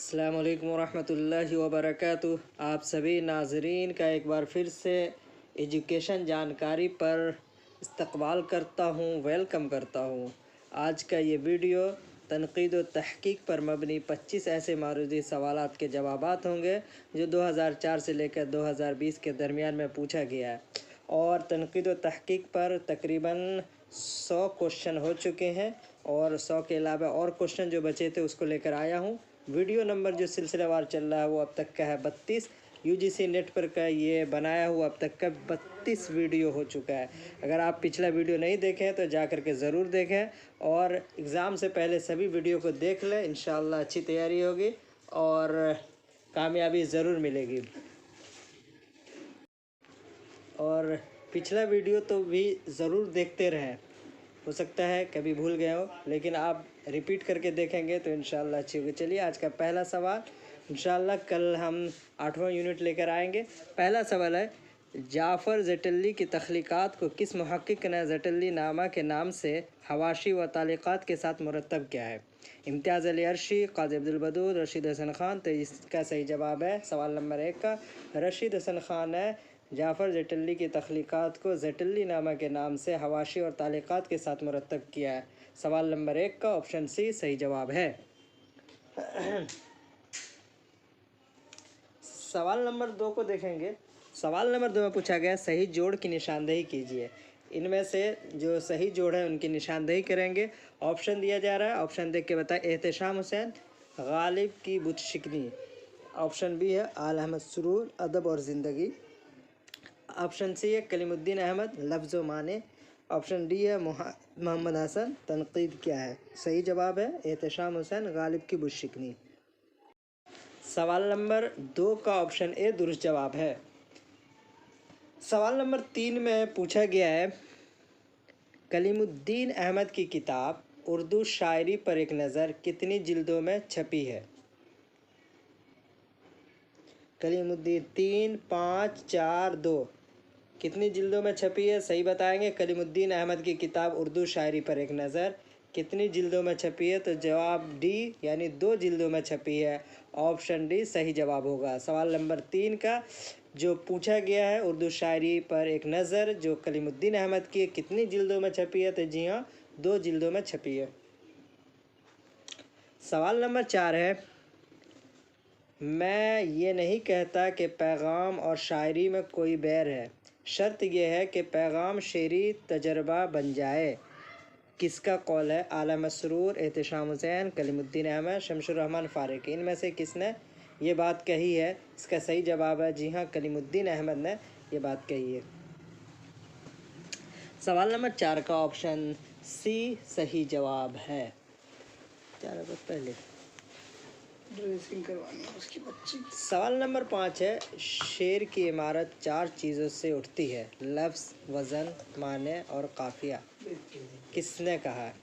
अस्सलाम वालेकुम रहमतुल्लाहि व बरकातुहू। आप सभी नाज़रीन का एक बार फिर से एजुकेशन जानकारी पर इस्तक़बाल करता हूँ, वेलकम करता हूँ। आज का ये वीडियो तनक़ीद व तहक़ीक़ पर मबनी 25 ऐसे मारूदी सवालात के जवाबात होंगे जो 2004 से लेकर 2020 के दरमियान में पूछा गया है। और तनक़ीद व तहक़ीक़ पर तकरीबन 100 क्वेश्चन हो चुके हैं और 100 के अलावा और क्वेश्चन जो बचे थे उसको लेकर आया हूँ। वीडियो नंबर जो सिलसिलेवार चल रहा है वो अब तक का है 32। यूजीसी नेट पर का ये बनाया हुआ अब तक का 32 वीडियो हो चुका है। अगर आप पिछला वीडियो नहीं देखें तो जा कर के ज़रूर देखें और एग्ज़ाम से पहले सभी वीडियो को देख लें। इंशाअल्लाह अच्छी तैयारी होगी और कामयाबी ज़रूर मिलेगी। और पिछला वीडियो तो भी ज़रूर देखते रहें, हो सकता है कभी भूल गए हो, लेकिन आप रिपीट करके देखेंगे तो इंशाअल्लाह अच्छी होगी। चलिए आज का पहला सवाल, इंशाअल्लाह कल हम 8वां यूनिट लेकर आएंगे। पहला सवाल है, जाफ़र ज़ेटली की तख्लीक़ात को किस मुहक्किक ने ज़ेटली नामा के नाम से हवाशी व तालिक़ात के साथ मुरतब किया है? इम्तियाज़ अली अर्शी, क़ाज़ी अब्दुल बदूद, रशीद हसन ख़ान। तो इसका सही जवाब है सवाल नंबर 1 का रशीद हसन ख़ान है जाफ़र ज़ेटली की तख्लीक़ात को ज़ेटली नामा के नाम से हवाशी और तालिक़ात के साथ मुरतब किया है। सवाल नंबर 1 का ऑप्शन सी सही जवाब है। सवाल नंबर 2 को देखेंगे। सवाल नंबर 2 में पूछा गया सही जोड़ की निशानदेही कीजिए। इनमें से जो सही जोड़ है उनकी निशानदेही करेंगे। ऑप्शन दिया जा रहा है, ऑप्शन देख के बताएं। एहतशाम हुसैन, गालिब की बुत शिकनी। ऑप्शन बी है आल अहमद सुरूर, अदब और ज़िंदगी। ऑप्शन सी है कलीमुद्दीन अहमद, लफ्ज़ व माने। ऑप्शन डी है मोहम्मद हसन, तनक़ीद क्या है? सही जवाब है एहतशाम हुसैन, गालिब की बुत शिकनी। सवाल नंबर 2 का ऑप्शन ए दुरुस्त जवाब है। सवाल नंबर 3 में पूछा गया है कलीमुद्दीन अहमद की किताब उर्दू शायरी पर एक नज़र कितनी जिल्दों में छपी है? कलीमुद्दीन 3, 5, 4, 2 कितनी जिल्दों में छपी है? सही बताएंगे। कलीमुद्दीन अहमद की किताब उर्दू शायरी पर एक नज़र कितनी जिल्दों में छपी है? तो जवाब डी यानी 2 जिल्दों में छपी है। ऑप्शन डी सही जवाब होगा। सवाल नंबर 3 का जो पूछा गया है उर्दू शायरी पर एक नज़र जो कलीमुद्दीन अहमद की कितनी जिल्दों में छपी है? तो जी हाँ, 2 जिल्दों में छपी है। सवाल नंबर 4 है, मैं ये नहीं कहता कि पैगाम और शायरी में कोई बैर है, शर्त यह है कि पैगाम शेरी तजर्बा बन जाए। किसका कौल है? आला मसरूर, एहतशाम हुसैन, कलीमुद्दीन अहमद, शमशुर रहमान फ़ारूक़ी। इनमें से किसने ये बात कही है? इसका सही जवाब है जी हाँ, कलीमुद्दीन अहमद ने ये बात कही है। सवाल नंबर 4 का ऑप्शन सी सही जवाब है। 4 अगस्त पहले ड्रेसिंग करवानी है उसकी बच्ची। सवाल नंबर 5 है, शेर की इमारत 4 चीज़ों से उठती है, लफ्ज़, वज़न, माने और काफ़िया। किसने कहा है?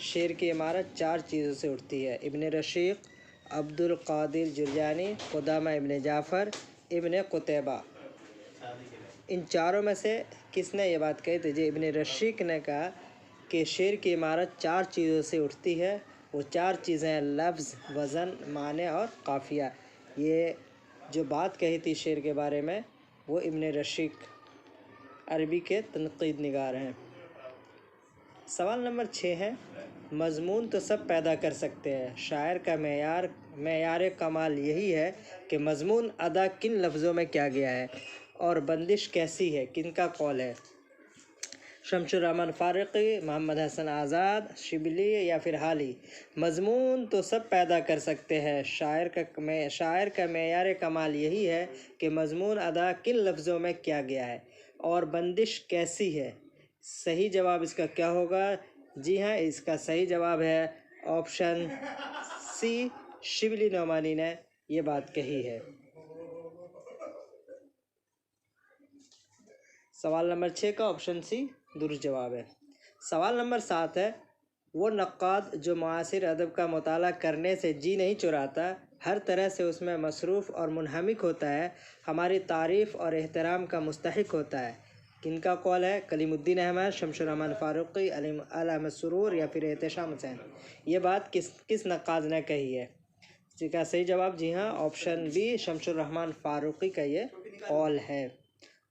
शेर की इमारत 4 चीज़ों से उठती है। इब्न रशीक, अब्दुल क़ादिर जुरजानी, क़ुदामा इब्न जाफ़र, इब्न क़ुतैबा। इन चारों में से किसने ये बात कही? तो जी इब्न रशीक ने कहा कि शेर की इमारत 4 चीज़ों से उठती है। वो 4 चीज़ें हैं लफ्ज़, वज़न, माने और काफ़िया। ये जो बात कही थी शेर के बारे में वो इब्न रशीक अरबी के तनक़ीद निगार हैं। सवाल नंबर 6 है, मज़मून तो सब पैदा कर सकते हैं, शायर का मेयार कमाल यही है कि मज़मून अदा किन लफ्ज़ों में किया गया है और बंदिश कैसी है? किनका कौल है? शमशुर रहमान फ़ारूक़ी, मोहम्मद हसन आज़ाद, शिबली या फिर हाली। मज़मून तो सब पैदा कर सकते हैं, शायर का मेयार कमाल यही है कि मज़मून अदा किन लफ्ज़ों में किया गया है और बंदिश कैसी है? सही जवाब इसका क्या होगा? जी हाँ, इसका सही जवाब है ऑप्शन सी, शिबली नोमानी ने ये बात कही है। सवाल नंबर 6 का ऑप्शन सी दुरुस्त जवाब है। सवाल नंबर 7 है, वो नक्काद जो मुआसिर अदब का मुताला करने से जी नहीं चुराता, हर तरह से उसमें मसरूफ़ और मुनहमिक होता है, हमारी तारीफ़ और एहतराम का मुस्तहिक होता है। किनका कौल है? कलीमुद्दीन अहमद, शमशुर रहमान फ़ारूक़ी, आला अहमद सुरूर या फिर एहतशाम हुसैन। ये बात किस नक्काद ने कही है? इसका सही जवाब जी हाँ ऑप्शन बी शमसुर रहमान फारूकी का ये कौल है।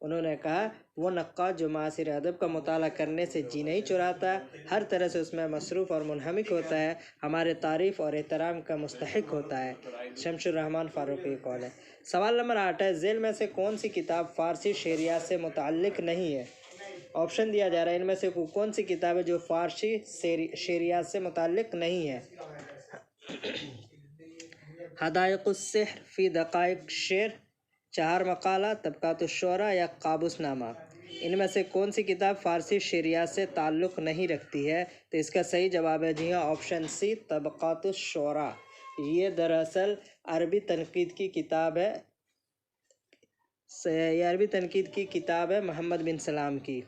उन्होंने कहा वो नक्काश जो मासिर अदब का मुताला करने से जी नहीं चुराता, हर तरह से उसमें मसरूफ़ और मुनहमिक होता है, हमारे तारीफ़ और एहतराम का मुस्तहिक होता है। शमसुर रहमान फारूकी कौल है। सवाल नंबर 8 है, झेल में से कौन सी किताब फ़ारसी शेरियात से मुताल्लिक़ नहीं है? ऑप्शन दिया जा रहा है, इनमें से कौन सी किताब है जो फ़ारसी शेरियात से मुताल्लिक़ नहीं है? हदायक़ुस सिहर फ़ी दक़ाइक़ शेर, चार मकाला, तबक़ातुश्शुअरा या काबूसनामा। इनमें से कौन सी किताब फ़ारसी शेरियात से ताल्लुक़ नहीं रखती है? तो इसका सही जवाब है जी हाँ ऑप्शन सी तबक़ातुश्शुअरा। ये दरअसल अरबी तनक़ीद की किताब है। ये अरबी तनक़ीद की किताब है मोहम्मद बिन सलाम की।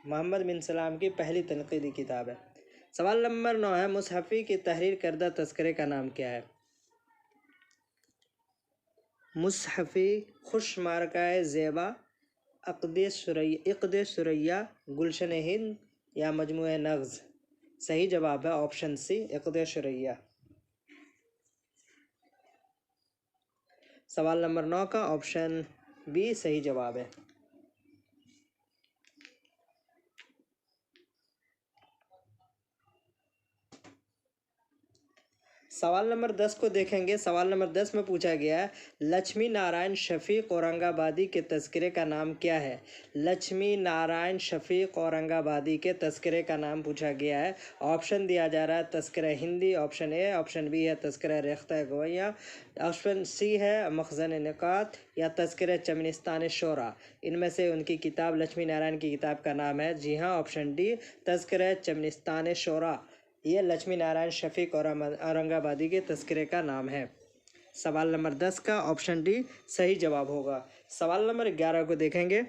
मोहम्मद बिन सलाम की पहली तनक़ीदी किताब है। सवाल नंबर 9 है, मुसहफ़ी की तहरीर करदा तज़किरे का नाम क्या है? मुसहफ़ी खुशमारकाए ज़ेबा, इक़्द सुरैया, गुलशन हिंद या मजमूए नग़्ज़। सही जवाब है ऑप्शन सी इक़्द सुरैया। सवाल नंबर 9 का ऑप्शन बी सही जवाब है। सवाल नंबर 10 को देखेंगे। सवाल नंबर 10 में पूछा गया है, लक्ष्मी नारायण शफ़ीक़ औरंगाबादी के तज़किरे का नाम क्या है? लक्ष्मी नारायण शफ़ीक़ औरंगाबादी के तज़किरे का नाम पूछा गया है। ऑप्शन दिया जा रहा है Tazkira Hindi option A, option B है तज़किरा रेख्ता गवैया, ऑप्शन सी है मखज़न निकात या तज़किरा चमनिस्तान शोरा। इनमें से उनकी किताब लक्ष्मी नारायण की किताब का नाम है जी हाँ ऑप्शन डी तज़किरा चमनिस्तान शोरा। ये लक्ष्मी नारायण शफ़ीक़ और औरंगाबादी के तज़किरे का नाम है। सवाल नंबर 10 का ऑप्शन डी सही जवाब होगा। सवाल नंबर 11 को देखेंगे।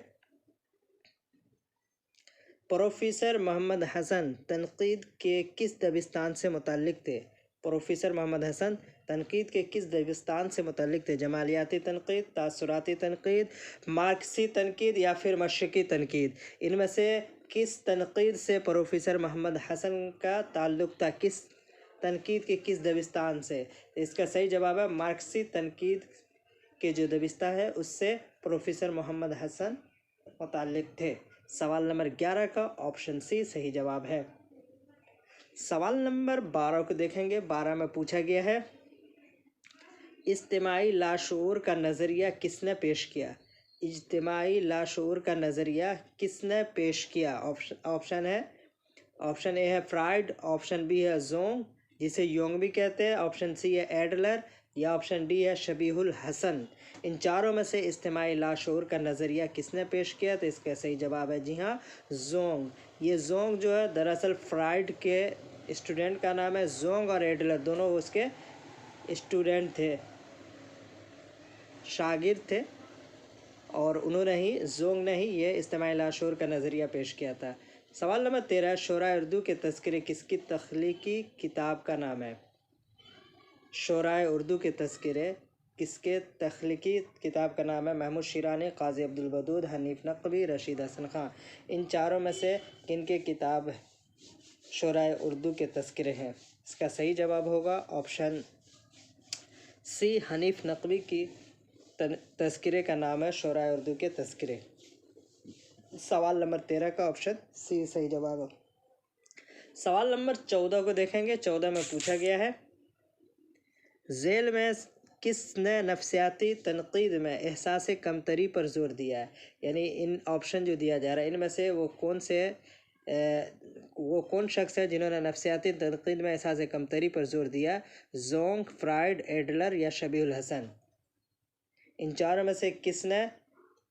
प्रोफेसर मोहम्मद हसन तनक़ीद के किस दबिस्तान से मुताल्लिक़ थे? प्रोफेसर मोहम्मद हसन तनक़ीद के किस दबिस्तान से मुताल्लिक़ थे? जमालियाती तनक़ीद, तासुराती तनक़ीद, मार्क्सी तनक़ीद या फिर मशरिक़ी तनक़ीद। इनमें से किस तनक़ीद से प्रोफेसर मोहम्मद हसन का ताल्लुक़ था? किस तनक़ीद के किस दबिस्तान से? इसका सही जवाब है मार्क्सी तनक़ीद के जो दबिस्ता है उससे प्रोफेसर मोहम्मद हसन मुताल्लिक़ थे। सवाल नंबर 11 का ऑप्शन सी सही जवाब है। सवाल नंबर 12 को देखेंगे। 12 में पूछा गया है, इज्तिमाई लाशऊर का नज़रिया किसने पेश किया? इज्तिमाई लाशऊर का नज़रिया किसने पेश किया? ऑप्शन है, ऑप्शन ए है फ्राइड, ऑप्शन बी है जोंग जिसे योंग भी कहते हैं, ऑप्शन सी है एडलर या ऑप्शन डी है शबीहुल हसन। इन चारों में से इज्तिमाई लाशऊर का नज़रिया किसने पेश किया? तो इसका सही जवाब है जी हाँ जोंग। ये जोंग जो है दरअसल फ्राइड के स्टूडेंट का नाम है। जोंग और एडलर दोनों उसके स्टूडेंट थे, शागिर्द थे, और उन्होंने ही जोंग ने ही ये इज्तिमाई लाशऊर का नज़रिया पेश किया था। सवाल नंबर 13, शोरा उर्दू के तज़किरे किसकी तख्लीकी किताब का नाम है? शोरा उर्दू के तज़किरे किसके तख्लीकी किताब का नाम है? महमूद शिरानी, काजी अब्दुल वदूद, हनीफ नकवी, रशीद हसन खां। इन चारों में से किनके किताब शोरा उर्दू के तज़किरे हैं? इसका सही जवाब होगा ऑप्शन सी हनीफ नकवी की तज़किरे का नाम है शोरा उर्दू के तज़किरे। सवाल नंबर 13 का ऑप्शन सी सही जवाब है। सवाल नंबर 14 को देखेंगे। 14 में पूछा गया है, झेल में किसने नफ्सियाती तनक़ीद में एहसास कमतरी पर जोर दिया है? यानी इन ऑप्शन जो दिया जा रहा है इनमें से वो कौन शख्स है जिन्होंने नफ्सियाती तनक़ीद में एहसास कमतरी पर जोर दिया? जोंग, फ्राइड, एडलर या शबीहुल हसन। इन चारों में से किसने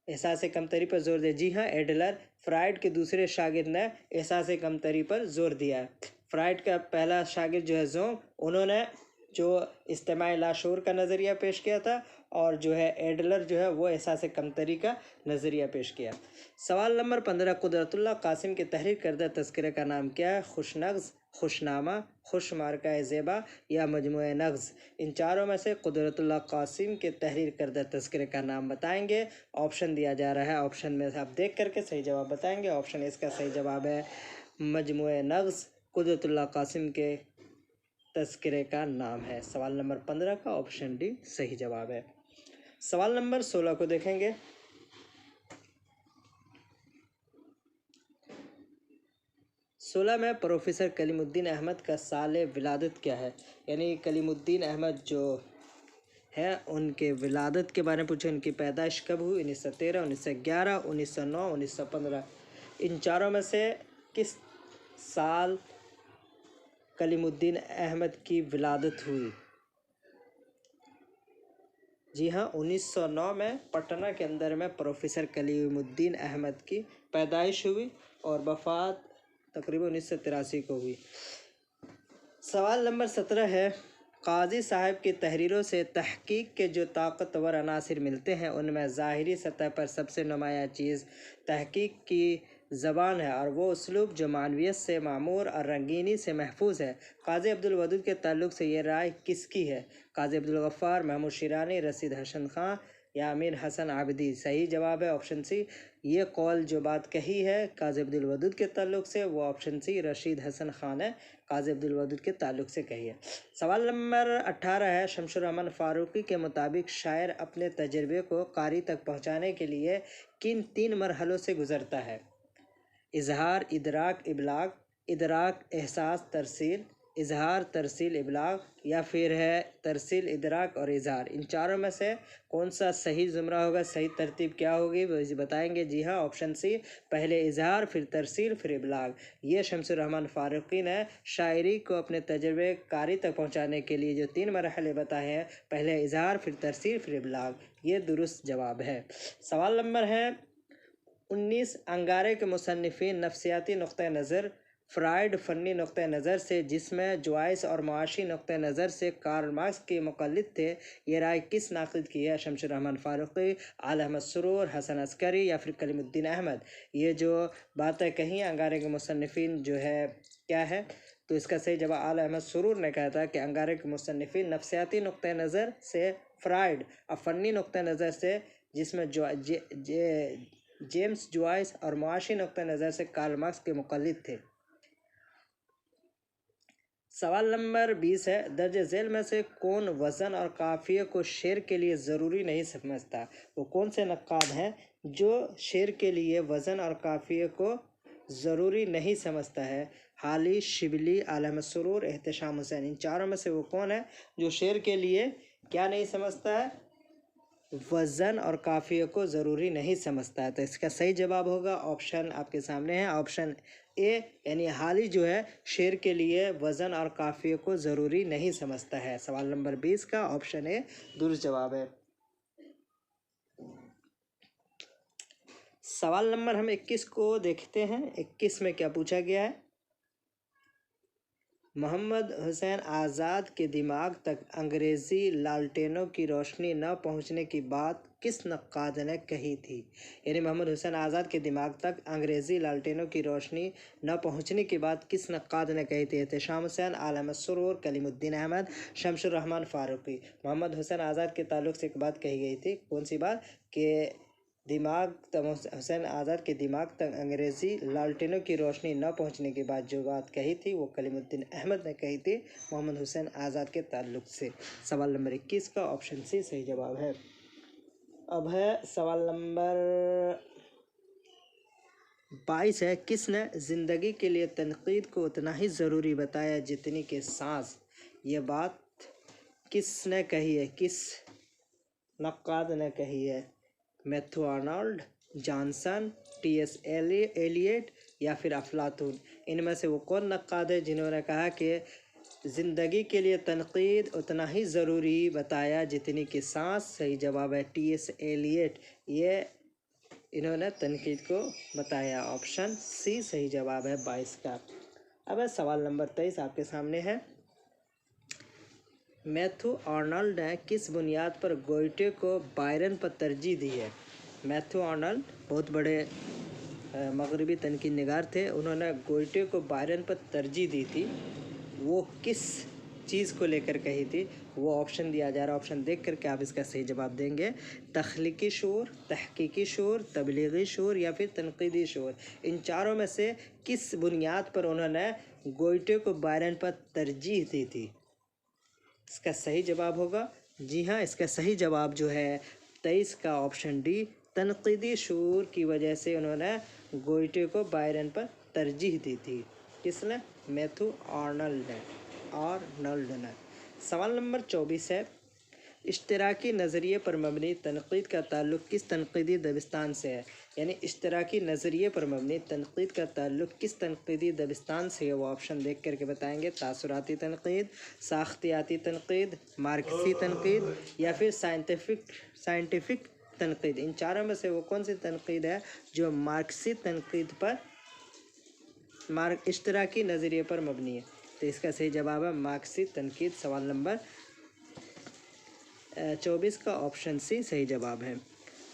एहसास कमतरी पर जोर दिया? जी हाँ एडलर, फ्राइड के दूसरे शागिर्द ने एहसास कमतरी पर जोर दिया है। फ्राइड का पहला शागिर्द जो है जोंग, उन्होंने जो इज्तिमाई लाशऊर का नज़रिया पेश किया था, और जो है एडलर जो है वो एहसास कमतरी का नज़रिया पेश किया। सवाल नंबर 15, कुदरतुल्लाह कासिम के तहरीर करदा तज़किरे का नाम क्या है? खुशनग़्ज़, खुशनामा, खुशमारकाए ज़ेबा या मजमूए नग़्ज़। इन चारों में से कुदरतुल्लाह कासिम के तहरीर करदा तज़किरे का नाम बताएंगे। ऑप्शन दिया जा रहा है, ऑप्शन में से आप देख करके सही जवाब बताएंगे। ऑप्शन इसका सही जवाब है मजमूए नग़्ज़। कुदरतुल्लाह कासिम के तस्करे का नाम है। सवाल नंबर 15 का ऑप्शन डी सही जवाब है। सवाल नंबर 16 को देखेंगे। सोलह में प्रोफेसर कलीमुद्दीन अहमद का साल विलादत क्या है? यानी कलीमुद्दीन अहमद जो है उनके विलादत के बारे में पूछे। उनकी पैदाइश कब हुई? 1913, 1911, 1909, 1915। इन चारों में से किस साल कलीमुद्दीन अहमद की विलादत हुई? जी हाँ, 1909 में पटना के अंदर में प्रोफेसर कलीमुद्दीन अहमद की पैदाइश हुई और वफ़ात तकरीबन 1983 को हुई। सवाल नंबर 17 है, काजी साहब की तहरीरों से तहकीक के जो ताकतवर अनासिर मिलते हैं उनमें ज़ाहिरी सतह पर सबसे नुमाया चीज़ तहकीक की ज़बान है और वो उसलूब जो मानवियत से मामूर और रंगीनी से महफूज है। काजी अब्दुल वदूद के ताल्लुक़ से ये राय किसकी है? काजी अब्दुल गफ़्फ़ार, महमूद शिरानी, रशीद हसन खां या अमीर हसन आबिदी? सही जवाब है ऑप्शन सी। ये कौल जो बात कही है काजी अब्दुल वदूद के ताल्लुक़ से वो ऑप्शन सी रशीद हसन खान ने काजी अब्दुल वदूद के ताल्लुक़ से कही है। सवाल नंबर 18 है, शमसुर रहमान फ़ारूक़ी के मुताबिक शायर अपने तजर्बे को कारी तक पहुँचाने के लिए किन 3 मरहलों से गुज़रता है? इजहार, इदराक, इबलाग। इदराक, एहसास, तरसील। इजहार, तरसील, इबलाग या फिर है तरसील, इदराक और इजहार। इन चारों में से कौन सा सही ज़ुमरा होगा, सही तरतीब क्या होगी वो बताएंगे। जी हाँ, ऑप्शन सी, पहले इजहार फिर तरसील फिर इबलाग। ये शमसुर रहमान फ़ारूक़ी ने शायरी को अपने तजर्बे कारी तक पहुँचाने के लिए जो 3 मरहले बताए हैं, पहले इजहार फिर तरसील फिर इबलाग, ये दुरुस्त जवाब है। सवाल नंबर है 19, अंगारे के मुसन्निफ़ीन नफ्सियाती नुक़्ता नज़र, फ्राइड फ़नी नुक़्ता नज़र से, जिसमें जॉयस और मुआशी नुक़्ता नज़र से कार्ल मार्क्स के मुक़ल्लिद थे, ये राय किस नाक़िद की है? शमसुर रहमान फ़ारूक़ी, आल अहमद सुरूर, हसन अस्करी या फिर कलीमुद्दीन अहमद? ये जो बातें कहीं अंगारे के मुसन्निफ़ीन जो है क्या है, तो इसका सही जवाब आल अहमद सुरूर ने कहा था कि अंगारे के मुसन्निफ़ीन नफ्सियाती नुक़्ता नज़र से, फ्राइड और फ़नी नुक़्ता नज़र से, जिसमें जेम्स जॉयस और मुआशी नुक़्ता नज़र से कार्ल मार्क्स के मुक़ल्लिद थे। सवाल नंबर 20 है, दर्ज झेल में से कौन वज़न और काफ़िये को शेर के लिए ज़रूरी नहीं समझता? वो कौन से नक्काद हैं जो शेर के लिए वज़न और काफ़िये को ज़रूरी नहीं समझता है? हाली, शिबली, आल अहमद सुरूर, एहतशाम हुसैन। इन चारों में से वो कौन है जो शेर के लिए क्या नहीं समझता है? वज़न और काफ़िये को ज़रूरी नहीं समझता है। तो इसका सही जवाब होगा ऑप्शन आपके सामने है, ऑप्शन ए, यानी हाली जो है शेर के लिए वज़न और काफ़िये को ज़रूरी नहीं समझता है। सवाल नंबर 20 का ऑप्शन ए दुरुस्त जवाब है। सवाल नंबर हम 21 को देखते हैं। 21 में क्या पूछा गया है? मोहम्मद हुसैन आज़ाद के दिमाग तक अंग्रेज़ी लालटेनों की रोशनी न पहुंचने की बात किस नक्काद ने कही थी? यानी मोहम्मद हुसैन आज़ाद के दिमाग तक अंग्रेज़ी लालटेनों की रोशनी न पहुंचने की बात किस नक्काद ने कही थी? एहतशाम हुसैन, आल अहमद सुरूर, कलीमुद्दीन अहमद, शमसुर रहमान फ़ारूक़ी। मोहम्मद हुसैन आज़ाद के ताल्लुक़ से एक बात कही गई थी, कौन सी बात? कि हुसैन आज़ाद के दिमाग तक अंग्रेज़ी लालटेनों की रोशनी न पहुंचने के बाद जो बात कही थी वो कलीमुद्दीन अहमद ने कही थी मोहम्मद हुसैन आज़ाद के ताल्लुक़ से। सवाल नंबर 21 का ऑप्शन सी सही जवाब है। अब है सवाल नंबर 22 है, किसने ज़िंदगी के लिए तनकीद को उतना ही ज़रूरी बताया जितनी कि सांस? ये बात किसने कही है, किस नक्काद ने कही है? Matthew Arnold, Johnson, T S. Eliot या फिर अफलातून? इनमें से वो कौन नक्काद है जिन्होंने कहा कि ज़िंदगी के लिए तनकीद उतना ही ज़रूरी बताया जितनी कि सांस? सही जवाब है टी.एस. एलियट। ये इन्होंने तनकीद को बताया, ऑप्शन सी सही जवाब है 22 का। अब है सवाल नंबर 23 आपके सामने है। मैथ्यू आर्नल्ड ने किस बुनियाद पर गोइटे को बायरन पर तरजीह दी है? मैथ्यू आर्नल्ड बहुत बड़े मगरबी तनकीद निगार थे, उन्होंने गोइटे को बायरन पर तरजीह दी थी। वो किस चीज़ को लेकर कही थी? वो ऑप्शन दिया जा रहा है, ऑप्शन देख करके आप इसका सही जवाब देंगे। तख्लीकी शूर, तहकीकी शूर, तबलीगी शूर या फिर तनकीदी शूर? इन चारों में से किस बुनियाद पर उन्होंने गोइटे को बायरन पर तरजीह दी थी? इसका सही जवाब होगा, जी हाँ, इसका सही जवाब जो है 23 का ऑप्शन डी, तनकीदी शूर की वजह से उन्होंने गोइटे को बायरन पर तरजीह दी थी। किसने? मैथ्यू आर्नल्ड ने। सवाल नंबर 24 है, इश्तराकी नज़रिए पर मबनी तनकीद का ताल्लुक़ किस तनकीदी दबिस्तान से है? यानी इश्तराकी नज़रिए पर मबनी तनकीद का ताल्लुक़ किस तनकीदी दबिस्तान से है? वो ऑप्शन देख करके बताएंगे। तासुराती तनकीद, साख्तियाती तनकीद, मार्क्सी तनकीद या फिर साइंटिफिक तनकीद। इन चारों में से वो कौन सी तनकीद है जो मार्क्सी तनकीद पर इश्तराकी नज़रिए पर मबनी है? तो इसका सही जवाब है मार्क्सी तनकीद। सवाल नंबर 24 का ऑप्शन सी सही जवाब है।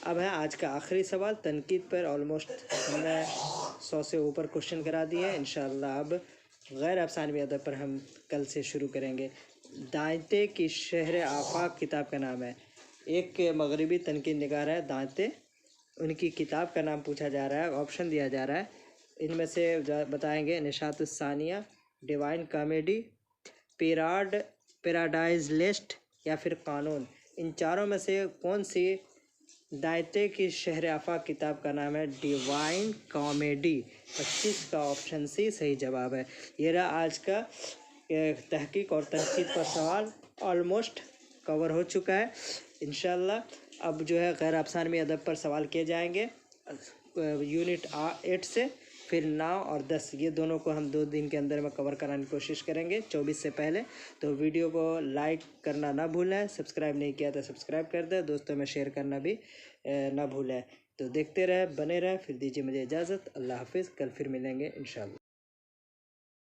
अब है आज का आखिरी सवाल। तनकीद पर ऑलमोस्ट हमने 100 से ऊपर क्वेश्चन करा दिए हैं। इंशाअल्लाह अब गैर अफसानवी अदब पर हम कल से शुरू करेंगे। दांते की शहर आफाक किताब का नाम है। एक मगरबी तनकीद निगार है दांते, उनकी किताब का नाम पूछा जा रहा है, ऑप्शन दिया जा रहा है। इनमें से बताएंगे Nishatus Sania, Divine Comedy, Paradise Lost या फिर कानून। इन चारों में से कौन सी दायते की शहर आफाक किताब का नाम है? Divine comedy. 25 का ऑप्शन सी सही जवाब है। ये रहा आज का तहकीक और तनकीद पर सवाल, ऑलमोस्ट कवर हो चुका है। इंशाल्लाह अब जो है गैर अफसानवी अदब पर सवाल किए जाएंगे यूनिट 8 से, फिर 9 और 10, ये दोनों को हम 2 दिन के अंदर में कवर कराने की कोशिश करेंगे 24 से पहले। तो वीडियो को लाइक करना ना भूलें, सब्सक्राइब नहीं किया तो सब्सक्राइब कर दें, दोस्तों में शेयर करना भी ना भूलें। तो देखते रहे, बने रहे। फिर दीजिए मुझे इजाज़त। अल्लाह हाफिज़। कल फिर मिलेंगे इंशाल्लाह।